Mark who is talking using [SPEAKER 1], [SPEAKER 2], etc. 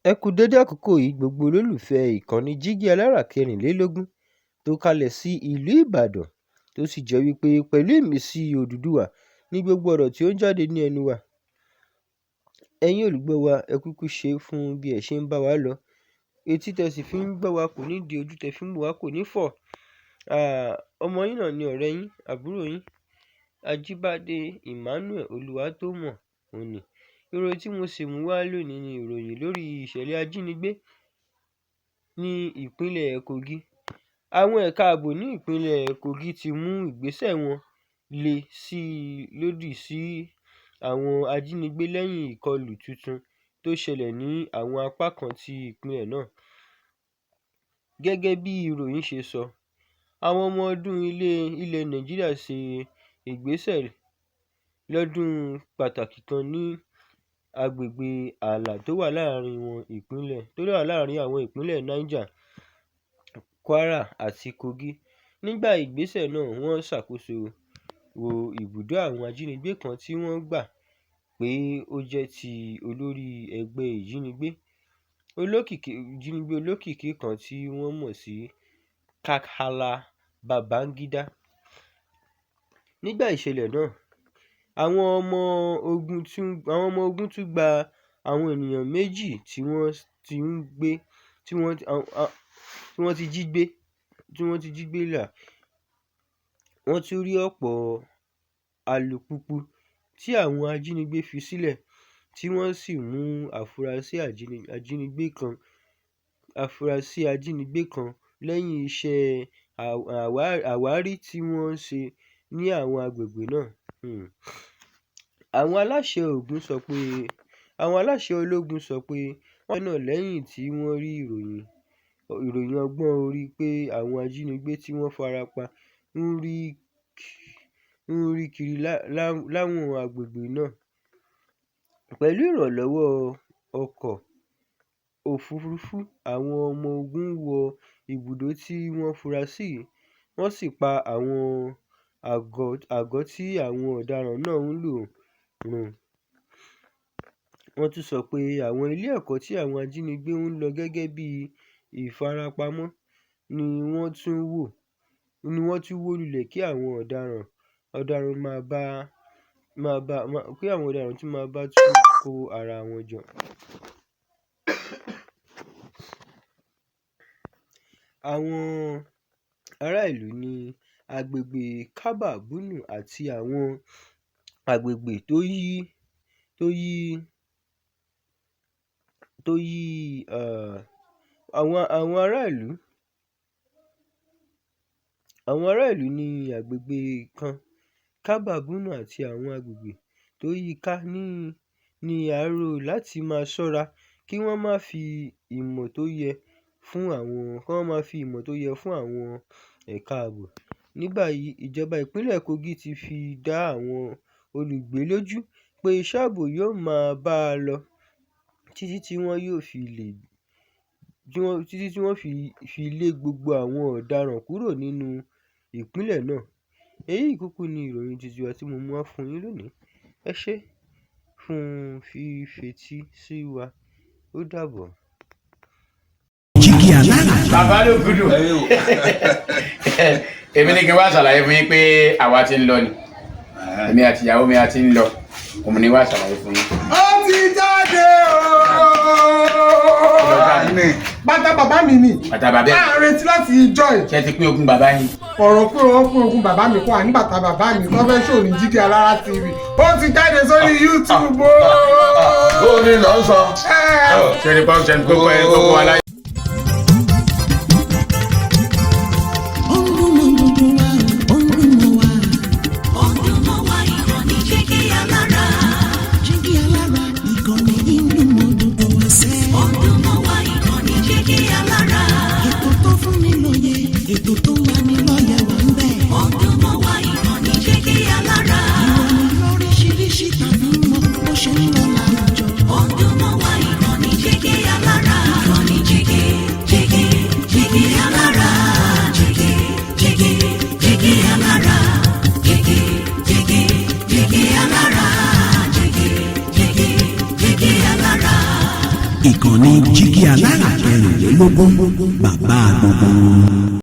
[SPEAKER 1] Ẹ kú dédé àkókò yìí gbogbo olólùfẹ́ ìkànnì Jígí Alára 24 tó kalẹ̀ sí ìlú Ìbàdàn tó sì jẹ́ wípé pẹ̀lú ìmísí Odùduwà ní gbogbo ọ̀rọ̀ tí ó ń jáde ní ẹnu wa. Ẹ̀yin olùgbọ́ wa ẹ kúkú ṣe fún bí ẹ ṣe ń bá wa lọ. Etí tẹ́ sì fi ń gbọ́ wa kò ní di, ojú tẹ́ fi ń wò wá kò ní fọ́. Ọmọ yín náà ni ọ̀rẹ́ yín, àbúrò yín, Ajíbádé Emmanuel Olúwatómọ̀ òní. Ìròyìn tí mo sì mú wá lónìí ni ìròyìn lórí ìṣẹ̀lẹ̀ ajínigbé ní ìpínlẹ̀ Kogi. Àwọn ẹ̀ka ààbò ní ìpínlẹ̀ Kogi ti mú ìgbésẹ̀ wọn le sí lòdì sí àwọn ajínigbé lẹ́yìn ìkọlù tuntun tó ṣẹlẹ̀ ní àwọn apá kan ti ìpínlẹ̀ náà. Gẹ́gẹ́ bí ìròyìn ṣe sọ, àwọn ọmọ ọdún ilẹ̀ Nàìjíríà ṣe ìgbésẹ̀ lọ́dún pàtàkì kan ní agbègbè ààlà tó wà láàrin àwọn ìpínlẹ̀ Niger, Kwara àti Kogi. Nígbà ìgbésẹ̀ náà, wọ́n ṣàkóso ibùdó àwọn ajínigbé kan tí wọ́n gbà pé ó jẹ́ ti olórí ẹgbẹ́ ìjínigbé olókìkí kan tí wọ́n mọ̀ sí Kakala Babangida. Nígbà ìṣẹ̀lẹ̀ náà, àwọn ọmọ ogun tún gba àwọn ènìyàn méjì tí wọ́n ti jí gbé là. Wọ́n tún rí ọ̀pọ̀ alùpùpù tí àwọn ajínigbé fi sílẹ̀, tí wọ́n sì mú afurasí ajínigbé kan lẹ́yìn iṣẹ́ àwárí tí wọ́n ṣe ní àwọn agbègbè náà. Àwọn aláṣẹ ológun sọ pé wọ́n náà lẹ́yìn tí wọ́n rí ìròyìn ọgbọ́n orí pé àwọn ajínigbé tí wọ́n farapa ń rìn kiri láwọn agbègbè náà. Pẹ̀lú ìrànlọ́wọ́ ọkọ̀ òfurufú, àwọn ọmọ ogun wọ ibùdó tí wọ́n fura sí, wọ́n sì pa àwọn àgọ́ tí àwọn ọ̀daràn náà ń lò run. Wọ́n tún sọ pé àwọn ilé ẹ̀kọ́ tí àwọn ajínigbé ń lọ gẹ́gẹ́ bí ìfarapamọ́ ni wọ́n tún wó lulẹ̀ kí àwọn ọ̀daràn tún máa bá tún kó ara wọn jọ. Àwọn ará ìlú ní agbègbè Kaba Bunu àti àwọn agbègbè tó yí àwọn ará ìlú ní agbègbè kan Kaba Bunu àti àwọn agbègbè tó yí ká ní àárò láti máa ṣọ́ra kí wọ́n má fi ìmọ̀ tó yẹ fún àwọn ẹ̀ka ààbò. Ní báyìí, ìjọba ìpínlẹ̀ Kogi ti fi dá àwọn olùgbé lójú pé iṣẹ́ ààbò yóò máa bá a lọ títí tí wọ́n fi lé gbogbo àwọn ọ̀daràn kúrò nínú ìpínlẹ̀ náà. Èyí kúkú ni ìròyìn titi wa tí mo mú wá fún yín lónìí. Ẹ ṣé fún fífetí sí wa. Ó dàbọ̀.
[SPEAKER 2] Jígí Alára.
[SPEAKER 3] Bàbá ló gudu. Èmi ní kí n wá ṣàlàyé fún yín pé àwa ti ń lọ ni. Èmi àti ìyàwó mi a ti ń lọ. Òun ni wá ṣàlàyé fún yín.
[SPEAKER 2] Ó ti jáde bàtà bàbá mi ni.
[SPEAKER 3] Bàtà bàbá ẹ̀.
[SPEAKER 2] A retí láti ìjọ ẹ̀.
[SPEAKER 3] Ṣé ti pín ogún bàbá yín?
[SPEAKER 2] Ọ̀rọ̀ pé wọ́n pín ogún bàbá mi kọ́ àní bàtà bàbá mi tó fẹ́ ṣòro ní Jígí Alára TV. Ó ti jáde sórí YouTube.
[SPEAKER 4] Ó ní lọ sọ.
[SPEAKER 3] Ṣé ní pọ́ńṣẹ́ ní gbogbo aláyé.
[SPEAKER 5] ìkànnì Jígí Alára 24, bàbá gbogbo.